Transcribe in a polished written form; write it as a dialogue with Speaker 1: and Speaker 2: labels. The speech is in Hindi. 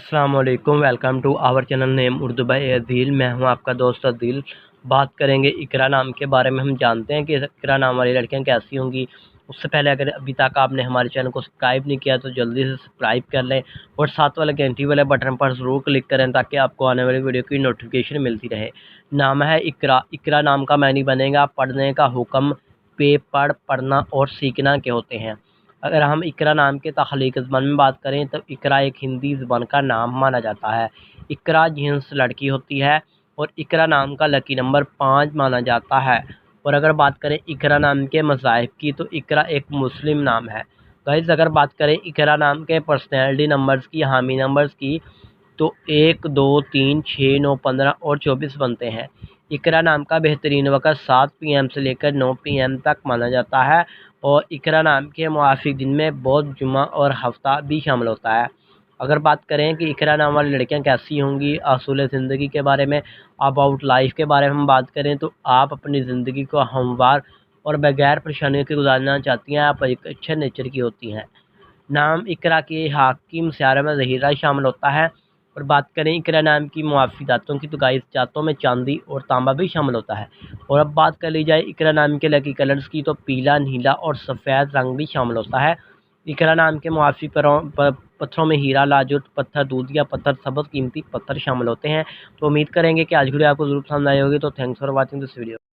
Speaker 1: अस्सलाम वालेकुम। Welcome to our channel name Urdu by Adeel. मैं हूं आपका दोस्त अदील। बात करेंगे इकरा नाम के बारे में। हम जानते हैं कि इकरा नाम वाली लड़कियां कैसी होंगी। उससे पहले अगर अभी तक आपने हमारे चैनल को सब्सक्राइब नहीं किया तो जल्दी से सब्सक्राइब कर लें और साथ वाले घंटी वाले बटन पर ज़रूर क्लिक करें ताकि आपको आने वाली वीडियो की नोटिफिकेशन मिलती रहे। नाम है इकरा। इकरा नाम का मानी बनेगा पढ़ने का हुक्म, पे पढ़, पढ़ना और सीखना के होते हैं। अगर हम इकरा नाम के तख्लीक ज़बान में बात करें तो इकरा एक हिंदी ज़बान का नाम माना जाता है। इकरा जिन्स लड़की होती है और इकरा नाम का लकी नंबर 5 माना जाता है। और अगर बात करें इकरा नाम के मज़ाहिब की तो इकरा एक मुस्लिम नाम है। गाइस, अगर बात करें इकरा नाम के पर्सनैलिटी नंबर्स की, हामी नंबर्स की, तो 1, 2, 3, 6, 9, 15 और 24 बनते हैं। इकरा नाम का बेहतरीन वक़्त 7 पीएम से लेकर 9 पीएम तक माना जाता है और इकरा नाम के मुआफ़िक दिन में बुध, जुमा और हफ्ता भी शामिल होता है। अगर बात करें कि इकरा नाम वाली लड़कियां कैसी होंगी, असूल ज़िंदगी के बारे में, अबाउट लाइफ के बारे में हम बात करें तो आप अपनी ज़िंदगी को हमवार और बगैर परेशानियों के गुजारना चाहती हैं। आप एक अच्छे नेचर की होती हैं। नाम इकरा के हाकिम सियारा में ज़हीरा शामिल होता है। और बात करें इकरा नाम की मुआफ़ी दाँतों की तो गाइस जातों में चांदी और तांबा भी शामिल होता है। और अब बात कर ली जाए इकरा नाम के लकी कलर्स की तो पीला, नीला और सफ़ेद रंग भी शामिल होता है। इकरा नाम के मुआफ़ी पत्थरों में हीरा, लाजूत पत्थर, दूधिया पत्थर, सबज़ कीमती पत्थर शामिल होते हैं। तो उम्मीद करेंगे कि आज की वीडियो आपको ज़रूर पसंद आई होगी। तो thanks for watching this video.